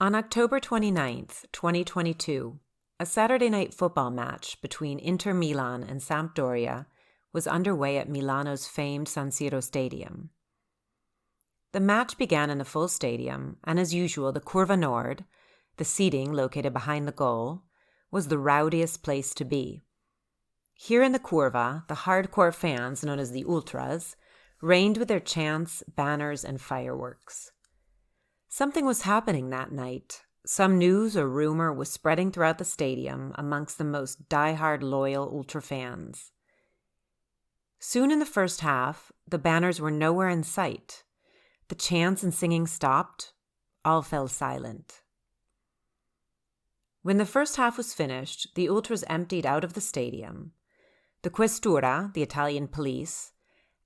On October 29th, 2022, a Saturday night football match between Inter Milan and Sampdoria was underway at Milano's famed San Siro Stadium. The match began in the full stadium, and as usual, the Curva Nord, the seating located behind the goal, was the rowdiest place to be. Here in the Curva, the hardcore fans, known as the Ultras, reigned with their chants, banners, and fireworks. Something was happening that night. Some news or rumor was spreading throughout the stadium amongst the most diehard loyal Ultra fans. Soon in the first half, the banners were nowhere in sight. The chants and singing stopped. All fell silent. When the first half was finished, the Ultras emptied out of the stadium. The Questura, the Italian police,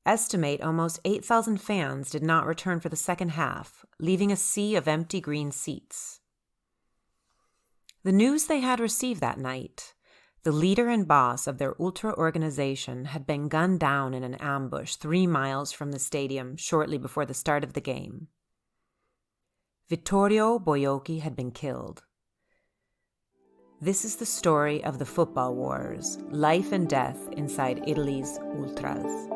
estimate almost 8,000 fans did not return for the second half, leaving a sea of empty green seats. The news they had received that night: the leader and boss of their ultra organization had been gunned down in an ambush 3 miles from the stadium shortly before the start of the game. Vittorio Boiocchi had been killed. This is the story of the football wars, life and death inside Italy's Ultras.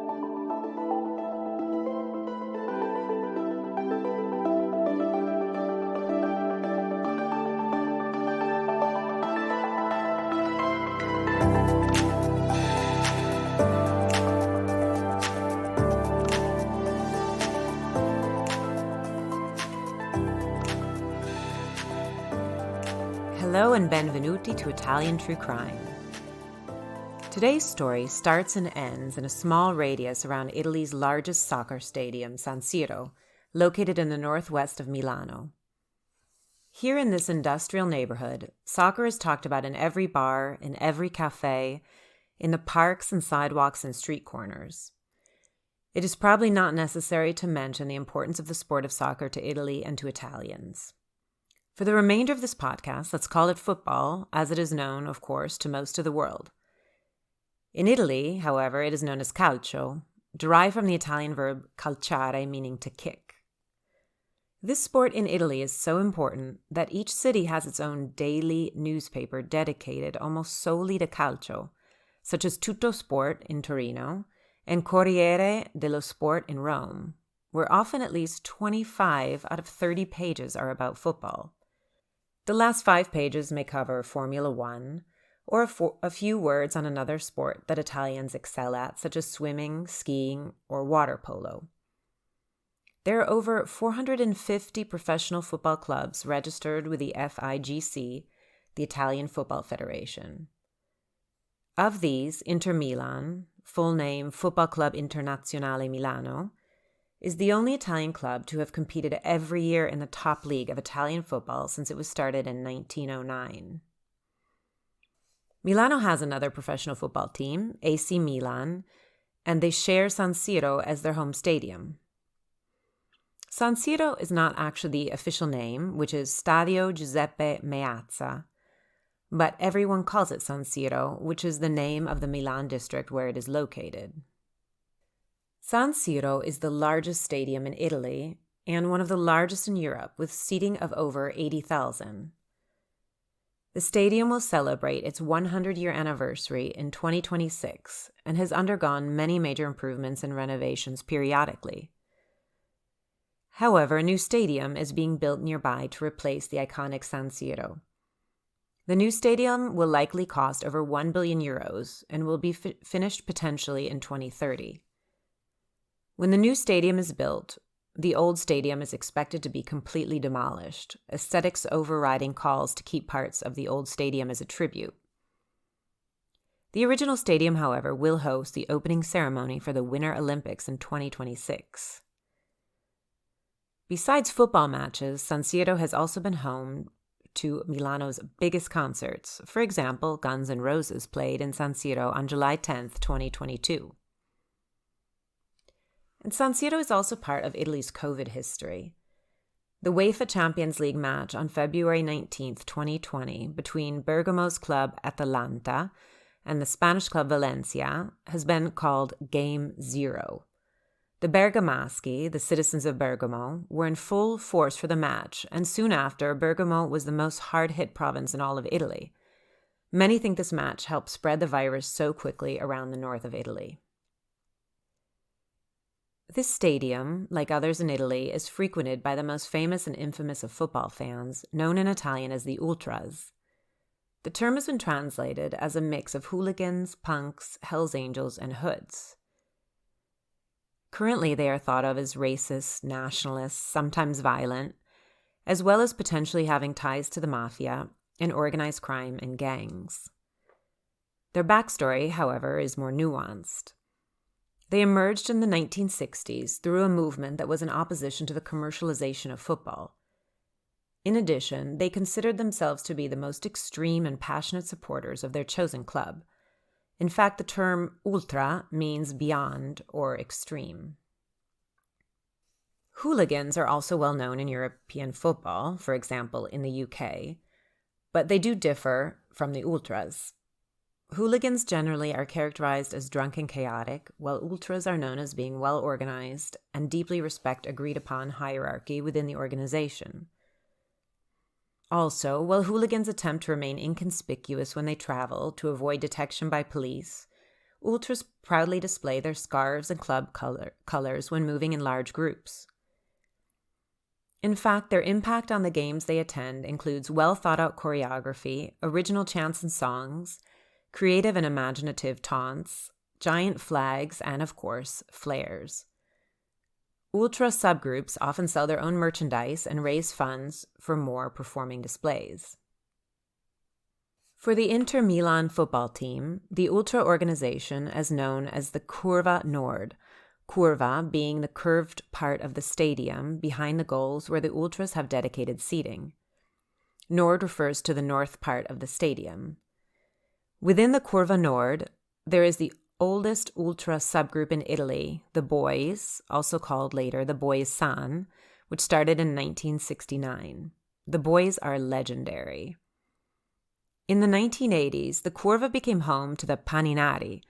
Hello and benvenuti to Italian True Crime. Today's story starts and ends in a small radius around Italy's largest soccer stadium, San Siro, located in the northwest of Milano. Here in this industrial neighborhood, soccer is talked about in every bar, in every cafe, in the parks and sidewalks and street corners. It is probably not necessary to mention the importance of the sport of soccer to Italy and to Italians. For the remainder of this podcast, let's call it football, as it is known, of course, to most of the world. In Italy, however, it is known as calcio, derived from the Italian verb calciare, meaning to kick. This sport in Italy is so important that each city has its own daily newspaper dedicated almost solely to calcio, such as Tutto Sport in Torino and Corriere dello Sport in Rome, where often at least 25 out of 30 pages are about football. The last 5 pages may cover Formula One, or a few words on another sport that Italians excel at, such as swimming, skiing, or water polo. There are over 450 professional football clubs registered with the FIGC, the Italian Football Federation. Of these, Inter Milan, full name Football Club Internazionale Milano, is the only Italian club to have competed every year in the top league of Italian football since it was started in 1909. Milano has another professional football team, AC Milan, and they share San Siro as their home stadium. San Siro is not actually the official name, which is Stadio Giuseppe Meazza, but everyone calls it San Siro, which is the name of the Milan district where it is located. San Siro is the largest stadium in Italy and one of the largest in Europe, with seating of over 80,000. The stadium will celebrate its 100-year anniversary in 2026 and has undergone many major improvements and renovations periodically. However, a new stadium is being built nearby to replace the iconic San Siro. The new stadium will likely cost over 1 billion euros and will be finished potentially in 2030. When the new stadium is built, the old stadium is expected to be completely demolished, aesthetics overriding calls to keep parts of the old stadium as a tribute. The original stadium, however, will host the opening ceremony for the Winter Olympics in 2026. Besides football matches, San Siro has also been home to Milano's biggest concerts. For example, Guns N' Roses played in San Siro on July 10, 2022. And San Siro is also part of Italy's COVID history. The UEFA Champions League match on February 19, 2020, between Bergamo's club Atalanta and the Spanish club Valencia has been called Game Zero. The Bergamaschi, the citizens of Bergamo, were in full force for the match, and soon after, Bergamo was the most hard-hit province in all of Italy. Many think this match helped spread the virus so quickly around the north of Italy. This stadium, like others in Italy, is frequented by the most famous and infamous of football fans, known in Italian as the Ultras. The term has been translated as a mix of hooligans, punks, Hells Angels, and hoods. Currently, they are thought of as racist, nationalists, sometimes violent, as well as potentially having ties to the mafia and organized crime and gangs. Their backstory, however, is more nuanced. They emerged in the 1960s through a movement that was in opposition to the commercialization of football. In addition, they considered themselves to be the most extreme and passionate supporters of their chosen club. In fact, the term ultra means beyond or extreme. Hooligans are also well known in European football, for example, in the UK, but they do differ from the ultras. Hooligans generally are characterized as drunk and chaotic, while ultras are known as being well organized and deeply respect agreed-upon hierarchy within the organization. Also, while hooligans attempt to remain inconspicuous when they travel to avoid detection by police, ultras proudly display their scarves and club colors when moving in large groups. In fact, their impact on the games they attend includes well-thought-out choreography, original chants and songs, creative and imaginative taunts, giant flags, and, of course, flares. Ultra subgroups often sell their own merchandise and raise funds for more performing displays. For the Inter Milan football team, the ultra organization is known as the Curva Nord, curva being the curved part of the stadium behind the goals where the ultras have dedicated seating. Nord refers to the north part of the stadium. Within the Curva Nord, there is the oldest ultra subgroup in Italy, the Boys, also called later the Boys San, which started in 1969. The Boys are legendary. In the 1980s, the Curva became home to the Paninari,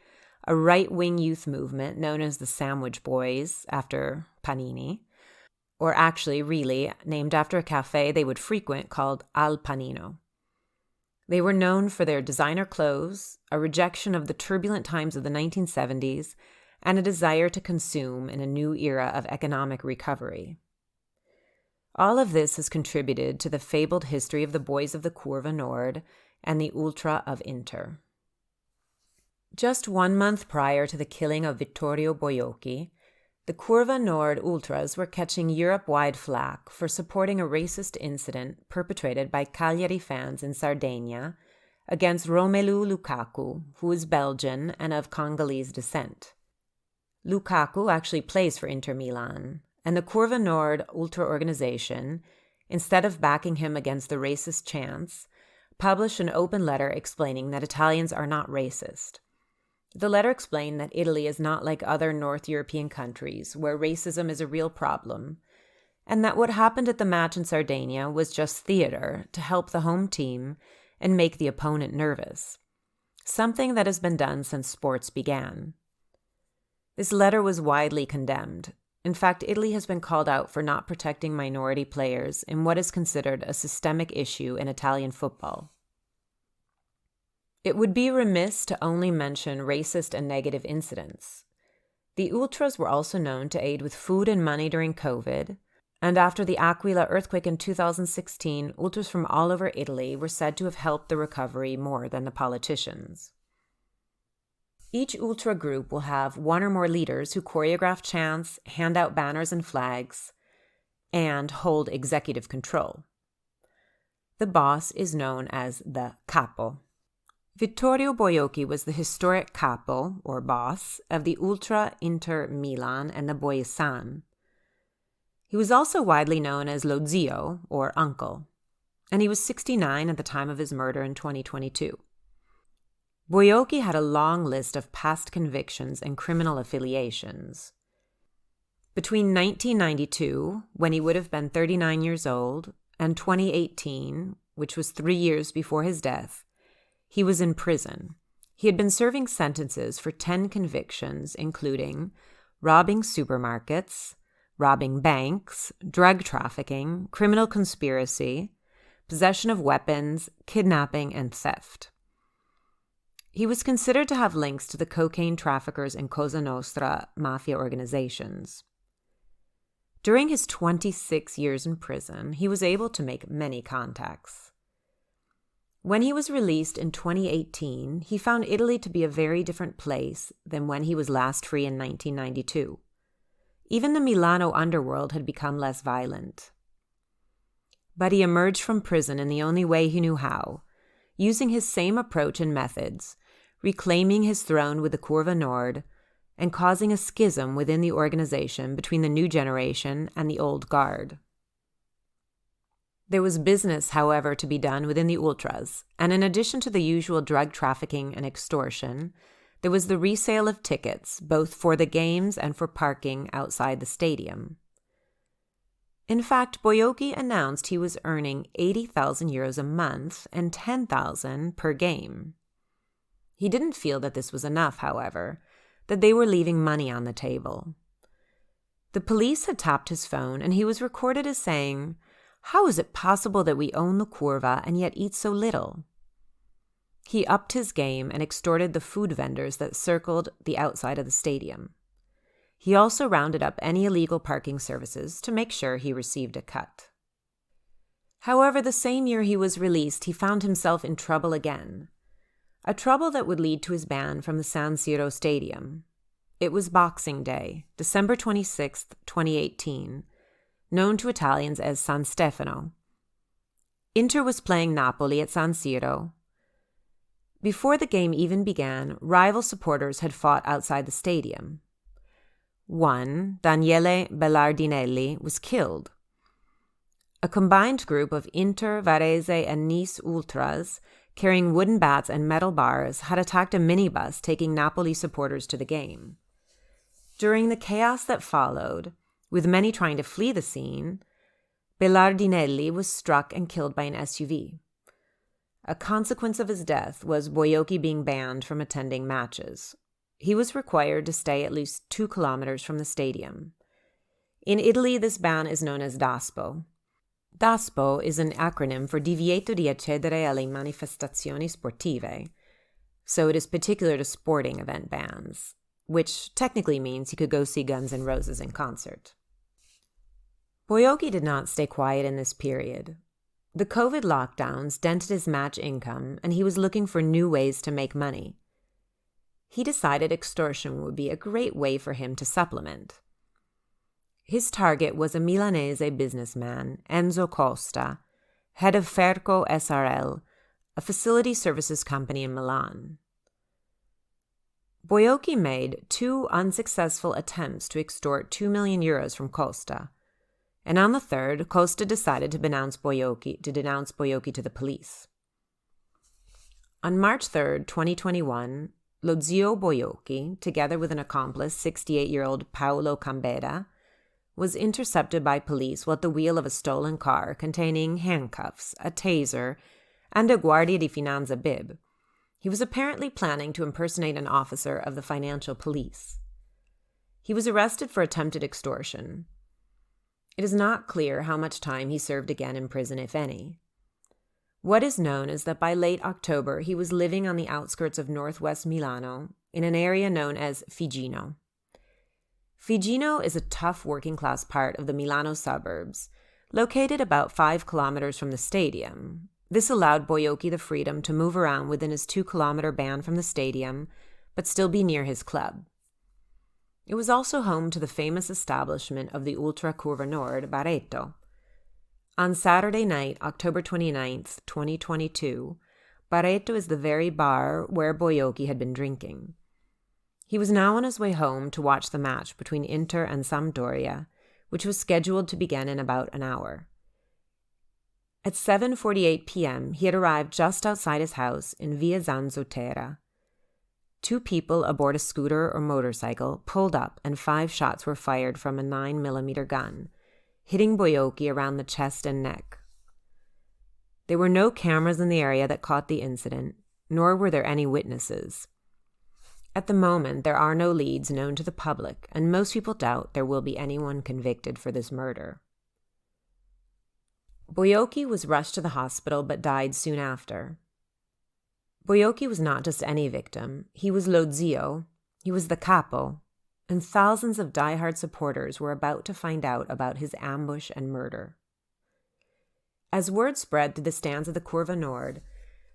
a right-wing youth movement known as the Sandwich Boys, after Panini, or actually, really, named after a cafe they would frequent called Al Panino. They were known for their designer clothes, a rejection of the turbulent times of the 1970s, and a desire to consume in a new era of economic recovery. All of this has contributed to the fabled history of the Boys of the Curva Nord and the Ultra of Inter. Just 1 month prior to the killing of Vittorio Boiocchi, the Curva Nord Ultras were catching Europe-wide flack for supporting a racist incident perpetrated by Cagliari fans in Sardinia against Romelu Lukaku, who is Belgian and of Congolese descent. Lukaku actually plays for Inter Milan, and the Curva Nord Ultra organization, instead of backing him against the racist chants, published an open letter explaining that Italians are not racist. The letter explained that Italy is not like other North European countries where racism is a real problem, and that what happened at the match in Sardinia was just theater to help the home team and make the opponent nervous, something that has been done since sports began. This letter was widely condemned. In fact, Italy has been called out for not protecting minority players in what is considered a systemic issue in Italian football. It would be remiss to only mention racist and negative incidents. The Ultras were also known to aid with food and money during COVID, and after the Aquila earthquake in 2016, Ultras from all over Italy were said to have helped the recovery more than the politicians. Each Ultra group will have one or more leaders who choreograph chants, hand out banners and flags, and hold executive control. The boss is known as the capo. Vittorio Boiocchi was the historic capo, or boss, of the Ultra Inter Milan and the Boys San. He was also widely known as lo zio, or uncle, and he was 69 at the time of his murder in 2022. Boiocchi had a long list of past convictions and criminal affiliations. Between 1992, when he would have been 39 years old, and 2018, which was 3 years before his death, he was in prison. He had been serving sentences for 10 convictions, including robbing supermarkets, robbing banks, drug trafficking, criminal conspiracy, possession of weapons, kidnapping, and theft. He was considered to have links to the cocaine traffickers and Cosa Nostra mafia organizations. During his 26 years in prison, he was able to make many contacts. When he was released in 2018, he found Italy to be a very different place than when he was last free in 1992. Even the Milano underworld had become less violent. But he emerged from prison in the only way he knew how, using his same approach and methods, reclaiming his throne with the Curva Nord, and causing a schism within the organization between the new generation and the old guard. There was business, however, to be done within the ultras, and in addition to the usual drug trafficking and extortion, there was the resale of tickets, both for the games and for parking outside the stadium. In fact, Boiocchi announced he was earning 80,000 euros a month and 10,000 per game. He didn't feel that this was enough, however, that they were leaving money on the table. The police had tapped his phone, and he was recorded as saying, "How is it possible that we own the Curva and yet eat so little?" He upped his game and extorted the food vendors that circled the outside of the stadium. He also rounded up any illegal parking services to make sure he received a cut. However, the same year he was released, he found himself in trouble again. A trouble that would lead to his ban from the San Siro Stadium. It was Boxing Day, December 26, 2018, known to Italians as San Stefano. Inter was playing Napoli at San Siro. Before the game even began, rival supporters had fought outside the stadium. One, Daniele Bellardinelli, was killed. A combined group of Inter, Varese, and Nice ultras, carrying wooden bats and metal bars, had attacked a minibus taking Napoli supporters to the game. During the chaos that followed, with many trying to flee the scene, Bellardinelli was struck and killed by an SUV. A consequence of his death was Boiocchi being banned from attending matches. He was required to stay at least 2 kilometers from the stadium. In Italy, this ban is known as DASPO. DASPO is an acronym for Divieto di accedere alle manifestazioni sportive, so it is particular to sporting event bans, which technically means he could go see Guns N' Roses in concert. Boiocchi did not stay quiet in this period. The COVID lockdowns dented his match income, and he was looking for new ways to make money. He decided extortion would be a great way for him to supplement. His target was a Milanese businessman, Enzo Costa, head of Ferco SRL, a facility services company in Milan. Boiocchi made 2 unsuccessful attempts to extort 2 million euros from Costa, and on the third, Costa decided to denounce Boiocchi to the police. On March 3, 2021, Lo Zio Boiocchi, together with an accomplice, 68-year-old Paolo Cambeda, was intercepted by police while at the wheel of a stolen car containing handcuffs, a taser, and a Guardia di Finanza bib. He was apparently planning to impersonate an officer of the financial police. He was arrested for attempted extortion. It is not clear how much time he served again in prison, if any. What is known is that by late October, he was living on the outskirts of northwest Milano, in an area known as Figino. Figino is a tough working-class part of the Milano suburbs, located about 5 kilometers from the stadium. This allowed Boiocchi the freedom to move around within his 2-kilometer ban from the stadium, but still be near his club. It was also home to the famous establishment of the Ultra Curva Nord, Barreto. On Saturday night, October 29th, 2022, Barreto is the very bar where Boiocchi had been drinking. He was now on his way home to watch the match between Inter and Sampdoria, which was scheduled to begin in about an hour. At 7:48 p.m., he had arrived just outside his house in Via Zanzotera. 2 people aboard a scooter or motorcycle pulled up and 5 shots were fired from a 9mm gun, hitting Boiocchi around the chest and neck. There were no cameras in the area that caught the incident, nor were there any witnesses. At the moment, there are no leads known to the public, and most people doubt there will be anyone convicted for this murder. Boiocchi was rushed to the hospital but died soon after. Boiocchi was not just any victim. He was lo zio, he was the capo, and thousands of diehard supporters were about to find out about his ambush and murder. As word spread through the stands of the Curva Nord,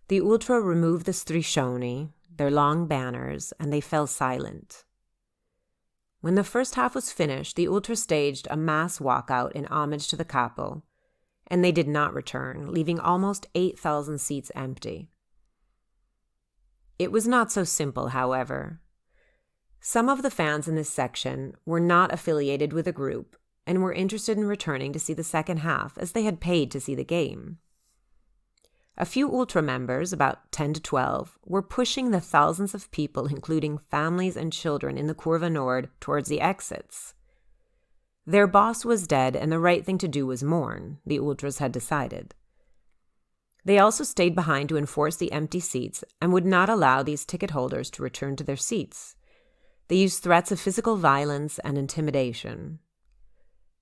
the ultra removed the striscioni, their long banners, and they fell silent. When the first half was finished, the ultra staged a mass walkout in homage to the capo, and they did not return, leaving almost 8,000 seats empty. It was not so simple, however. Some of the fans in this section were not affiliated with a group and were interested in returning to see the second half, as they had paid to see the game. A few ultra members, about 10 to 12, were pushing the thousands of people, including families and children, in the Curva Nord towards the exits. Their boss was dead, and the right thing to do was mourn, the ultras had decided. They also stayed behind to enforce the empty seats and would not allow these ticket holders to return to their seats. They used threats of physical violence and intimidation.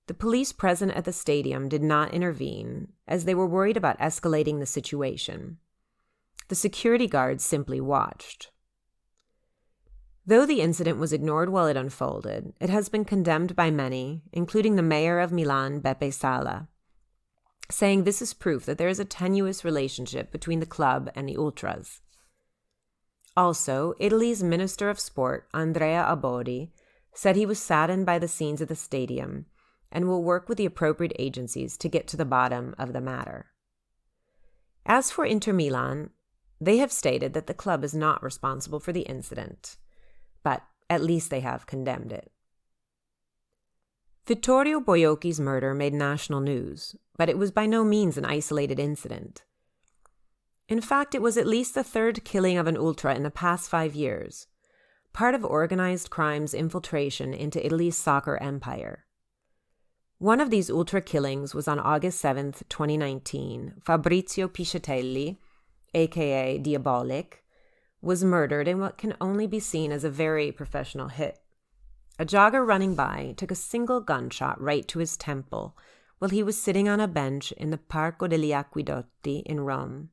The police present at the stadium did not intervene, as they were worried about escalating the situation. The security guards simply watched. Though the incident was ignored while it unfolded, it has been condemned by many, including the mayor of Milan, Beppe Sala, saying this is proof that there is a tenuous relationship between the club and the ultras. Also, Italy's Minister of Sport, Andrea Abodi, said he was saddened by the scenes at the stadium and will work with the appropriate agencies to get to the bottom of the matter. As for Inter Milan, they have stated that the club is not responsible for the incident, but at least they have condemned it. Vittorio Boiocchi's murder made national news, but it was by no means an isolated incident. In fact, it was at least the third killing of an ultra in the past 5 years, part of organized crime's infiltration into Italy's soccer empire. One of these ultra killings was on August 7, 2019. Fabrizio Piscitelli, aka Diabolic, was murdered in what can only be seen as a very professional hit. A jogger running by took a single gunshot right to his temple while he was sitting on a bench in the Parco degli Acquedotti in Rome.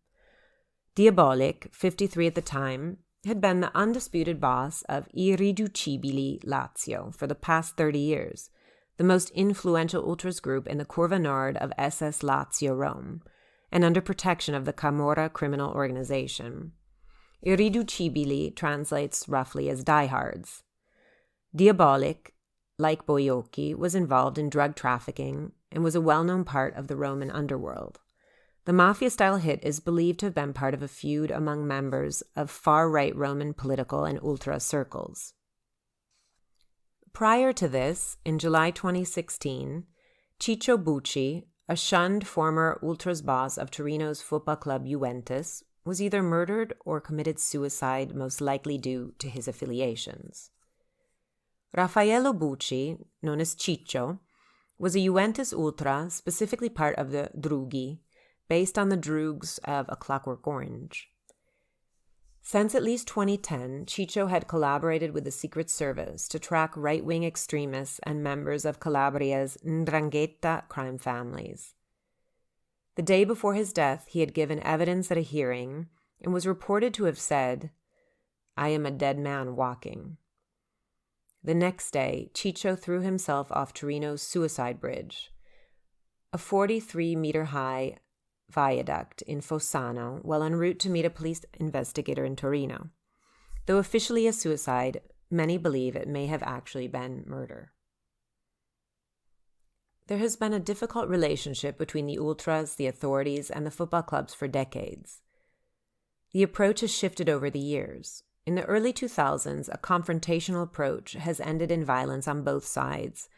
Diabolic, 53 at the time, had been the undisputed boss of Irriducibili Lazio for the past 30 years, the most influential ultras group in the Curva Nord of SS Lazio Rome, and under protection of the Camorra criminal organization. Irriducibili translates roughly as diehards. Diabolic, like Boiocchi, was involved in drug trafficking and was a well-known part of the Roman underworld. The mafia-style hit is believed to have been part of a feud among members of far-right Roman political and ultra circles. Prior to this, in July 2016, Ciccio Bucci, a shunned former ultras boss of Torino's football club Juventus, was either murdered or committed suicide, most likely due to his affiliations. Raffaello Bucci, known as Ciccio, was a Juventus ultra, specifically part of the Drughi, based on the Drugs of A Clockwork Orange. Since at least 2010, Ciccio had collaborated with the Secret Service to track right-wing extremists and members of Calabria's 'Ndrangheta crime families. The day before his death, he had given evidence at a hearing and was reported to have said, "I am a dead man walking." The next day, Ciccio threw himself off Torino's Suicide Bridge, a 43-meter-high viaduct in Fossano, while en route to meet a police investigator in Torino. Though officially a suicide, many believe it may have actually been murder. There has been a difficult relationship between the ultras, the authorities, and the football clubs for decades. The approach has shifted over the years. In the early 2000s, a confrontational approach has ended in violence on both sides,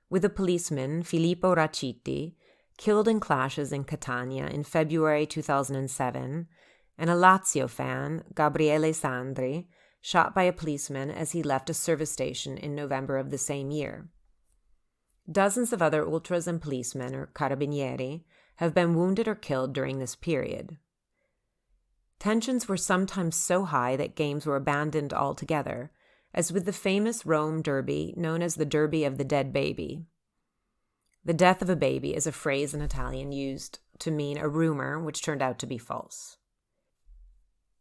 with a policeman, Filippo Raciti, killed in clashes in Catania in February 2007, and a Lazio fan, Gabriele Sandri, shot by a policeman as he left a service station in November of the same year. Dozens of other ultras and policemen, or carabinieri, have been wounded or killed during this period. Tensions were sometimes so high that games were abandoned altogether, as with the famous Rome Derby known as the Derby of the Dead Baby. The death of a baby is a phrase in Italian used to mean a rumor which turned out to be false.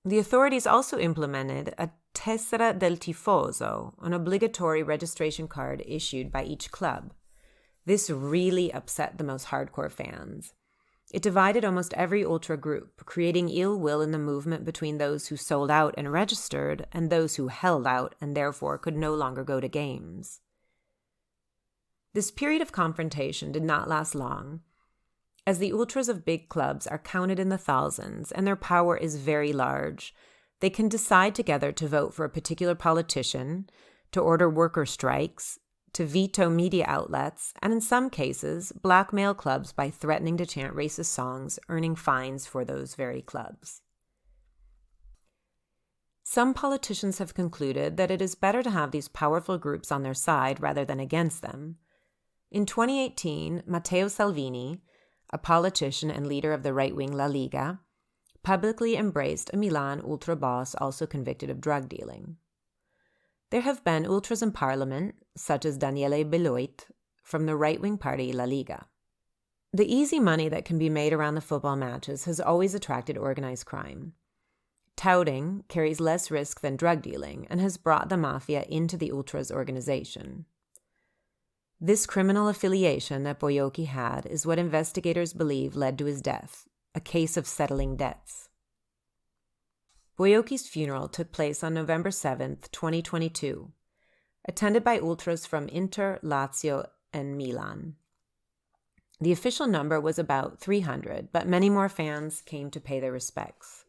The authorities also implemented a tessera del tifoso, an obligatory registration card issued by each club. This really upset the most hardcore fans. It divided almost every ultra group, creating ill will in the movement between those who sold out and registered and those who held out and therefore could no longer go to games. This period of confrontation did not last long, as the ultras of big clubs are counted in the thousands and their power is very large. They can decide together to vote for a particular politician, to order worker strikes, to veto media outlets, and in some cases, blackmail clubs by threatening to chant racist songs, earning fines for those very clubs. Some politicians have concluded that it is better to have these powerful groups on their side rather than against them. In 2018, Matteo Salvini, a politician and leader of the right-wing La Liga, publicly embraced a Milan ultra boss also convicted of drug dealing. There have been ultras in parliament, such as Daniele Beloit, from the right-wing party La Liga. The easy money that can be made around the football matches has always attracted organized crime. Touting carries less risk than drug dealing and has brought the mafia into the ultras organization. This criminal affiliation that Boiocchi had is what investigators believe led to his death, a case of settling debts. Boiocchi's funeral took place on November 7, 2022, attended by ultras from Inter, Lazio, and Milan. The official number was about 300, but many more fans came to pay their respects.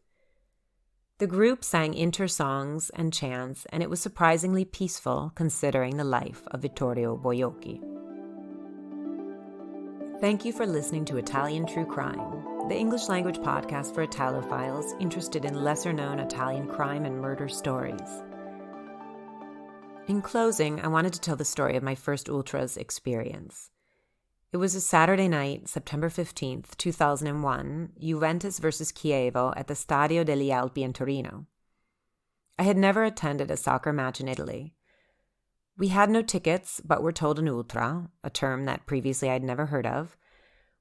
The group sang Inter songs and chants, and it was surprisingly peaceful considering the life of Vittorio Boiocchi. Thank you for listening to Italian True Crime, the English language podcast for Italophiles interested in lesser-known Italian crime and murder stories. In closing, I wanted to tell the story of my first Ultras experience. It was a Saturday night, September 15th, 2001, Juventus versus Chievo at the Stadio degli Alpi in Torino. I had never attended a soccer match in Italy. We had no tickets, but were told an ultra, a term that previously I'd never heard of,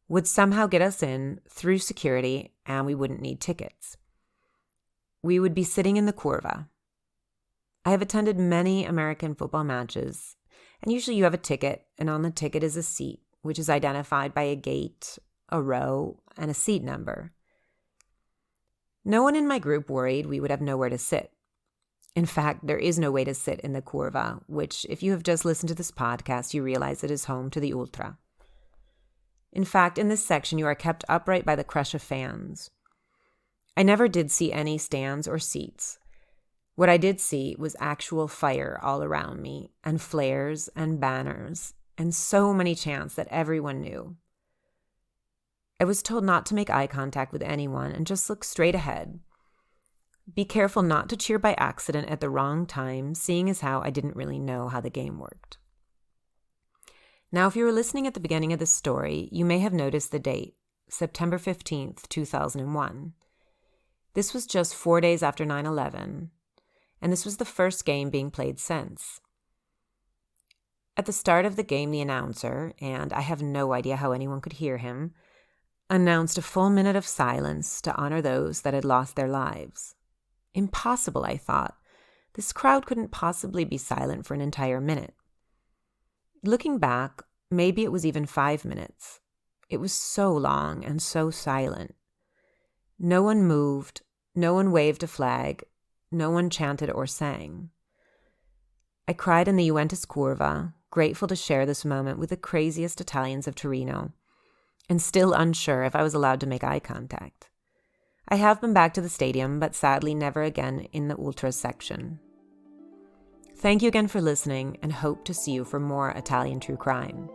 would somehow get us in through security and we wouldn't need tickets. We would be sitting in the Curva. I have attended many American football matches, and usually you have a ticket, and on the ticket is a seat, which is identified by a gate, a row, and a seat number. No one in my group worried we would have nowhere to sit. In fact, there is no way to sit in the Curva, which, if you have just listened to this podcast, you realize it is home to the Ultra. In fact, in this section, you are kept upright by the crush of fans. I never did see any stands or seats. What I did see was actual fire all around me, and flares and banners, and so many chants that everyone knew. I was told not to make eye contact with anyone and just look straight ahead. Be careful not to cheer by accident at the wrong time, seeing as how I didn't really know how the game worked. Now, if you were listening at the beginning of this story, you may have noticed the date, September 15th, 2001. This was just 4 days after 9/11, and this was the first game being played since. At the start of the game, the announcer, and I have no idea how anyone could hear him, announced a full minute of silence to honor those that had lost their lives. Impossible, I thought. This crowd couldn't possibly be silent for an entire minute. Looking back, maybe it was even 5 minutes. It was so long and so silent. No one moved, no one waved a flag, no one chanted or sang. I cried in the Juventus Curva, grateful to share this moment with the craziest Italians of Torino, and still unsure if I was allowed to make eye contact. I have been back to the stadium, but sadly never again in the Ultras section. Thank you again for listening, and hope to see you for more Italian True Crime.